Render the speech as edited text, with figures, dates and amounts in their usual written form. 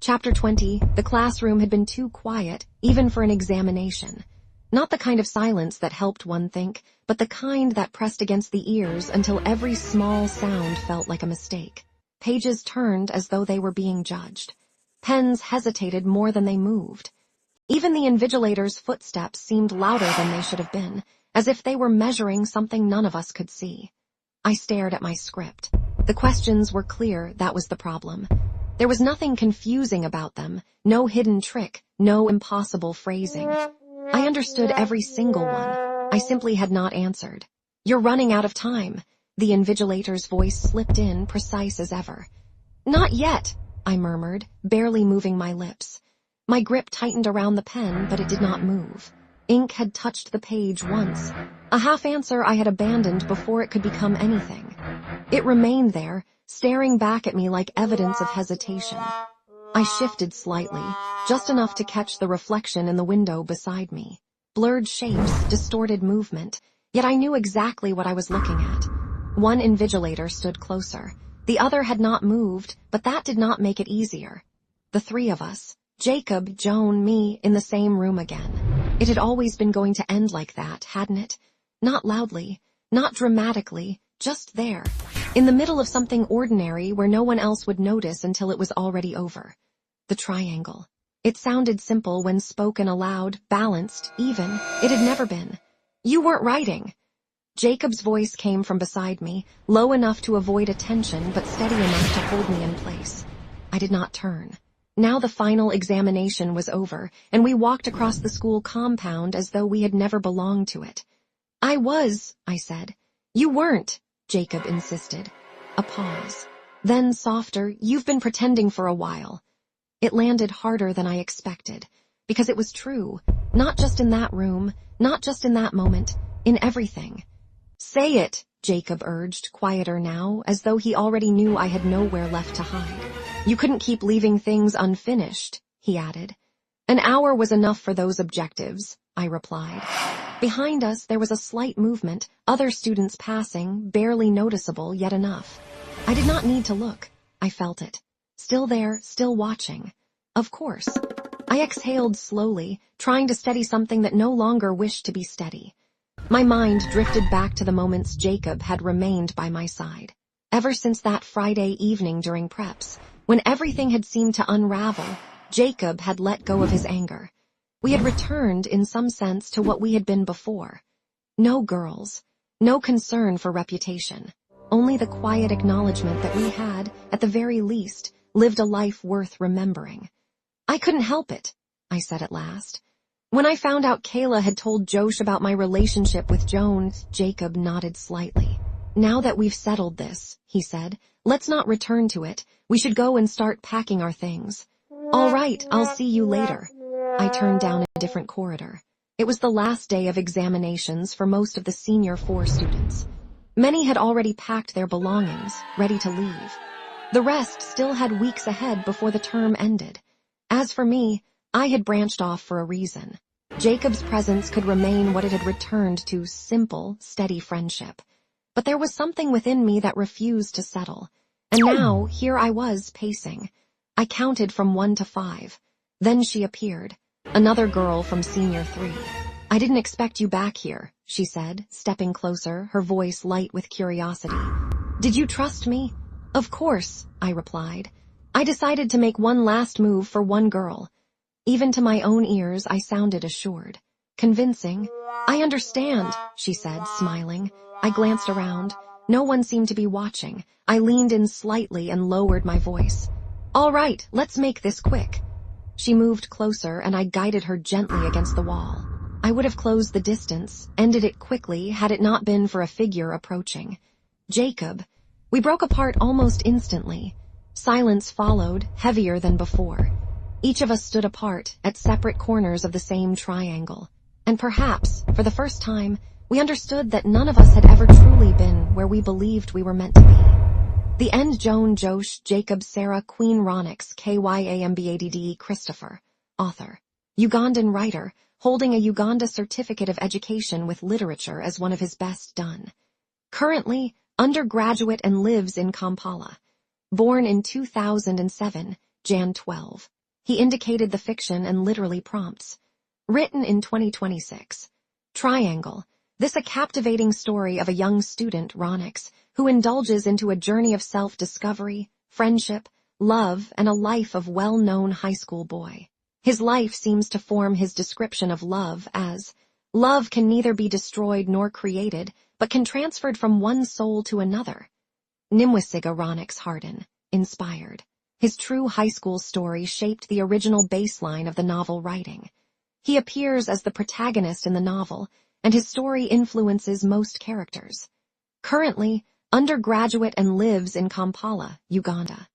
Chapter 20, the classroom had been too quiet, even for an examination. Not the kind of silence that helped one think, but the kind that pressed against the ears until every small sound felt like a mistake. Pages turned as though they were being judged. Pens hesitated more than they moved. Even the invigilator's footsteps seemed louder than they should have been, as if they were measuring something none of us could see. I stared at my script. The questions were clear, that was the problem. There was nothing confusing about them, no hidden trick, no impossible phrasing. I understood every single one. I simply had not answered. "You're running out of time." The invigilator's voice slipped in, precise as ever. "Not yet," I murmured, barely moving my lips. My grip tightened around the pen, but it did not move. Ink had touched the page once, a half answer I had abandoned before it could become anything. It remained there, staring back at me like evidence of hesitation. I shifted slightly, just enough to catch the reflection in the window beside me. Blurred shapes, distorted movement, yet I knew exactly what I was looking at. One invigilator stood closer. The other had not moved, but that did not make it easier. The three of us, Jacob, Joan, me, in the same room again. It had always been going to end like that, hadn't it? Not loudly, not dramatically, just there, in the middle of something ordinary where no one else would notice until it was already over. The triangle. It sounded simple when spoken aloud, balanced, even. It had never been. "You weren't writing." Jacob's voice came from beside me, low enough to avoid attention but steady enough to hold me in place. I did not turn. Now the final examination was over, and we walked across the school compound as though we had never belonged to it. "I was," I said. "You weren't," Jacob insisted. A pause. Then softer, "You've been pretending for a while." It landed harder than I expected, because it was true, not just in that room, not just in that moment, in everything. "Say it," Jacob urged, quieter now, as though he already knew I had nowhere left to hide. "You couldn't keep leaving things unfinished," he added. "An hour was enough for those objectives," I replied. Behind us there was a slight movement, other students passing, barely noticeable, yet enough. I did not need to look. I felt it. Still there, still watching. Of course. I exhaled slowly, trying to steady something that no longer wished to be steady. My mind drifted back to the moments Jacob had remained by my side. Ever since that Friday evening during preps, when everything had seemed to unravel, Jacob had let go of his anger. We had returned, in some sense, to what we had been before. No girls, no concern for reputation, only the quiet acknowledgement that we had, at the very least, lived a life worth remembering. "I couldn't help it," I said at last. "When I found out Kayla had told Josh about my relationship with Joan," Jacob nodded slightly. "Now that we've settled this," he said, "let's not return to it. We should go and start packing our things." "All right, I'll see you later." I turned down a different corridor. It was the last day of examinations for most of the senior 4 students. Many had already packed their belongings, ready to leave. The rest still had weeks ahead before the term ended. As for me, I had branched off for a reason. Jacob's presence could remain what it had returned to: simple, steady friendship. But there was something within me that refused to settle. And now, here I was, pacing. I counted from 1 to 5. Then she appeared. Another girl from Senior 3. "I didn't expect you back here," she said, stepping closer, her voice light with curiosity. "Did you trust me?" "Of course," I replied. "I decided to make one last move for one girl." Even to my own ears, I sounded assured. Convincing. "I understand," she said, smiling. I glanced around. No one seemed to be watching. I leaned in slightly and lowered my voice. "All right, let's make this quick." She moved closer, and I guided her gently against the wall. I would have closed the distance, ended it quickly, had it not been for a figure approaching. Jacob. We broke apart almost instantly. Silence followed, heavier than before. Each of us stood apart, at separate corners of the same triangle. And perhaps, for the first time, we understood that none of us had ever truly been where we believed we were meant to be. The end. Joan, Josh, Jacob, Sarah, Queen Ronix, Kyambadd, Christopher. Author. Ugandan writer, holding a Uganda Certificate of Education with Literature as one of his best done. Currently, undergraduate and lives in Kampala. Born in 2007, Jan 12. He indicated the fiction and literally prompts. Written in 2026. Triangle. This a captivating story of a young student, Ronix, who indulges into a journey of self-discovery, friendship, love, and a life of well-known high school boy. His life seems to form his description of love as, love can neither be destroyed nor created, but can transferred from one soul to another. Nimwisiga Ronix Harden, inspired. His true high school story shaped the original baseline of the novel writing. He appears as the protagonist in the novel, and his story influences most characters. Currently, undergraduate and lives in Kampala, Uganda.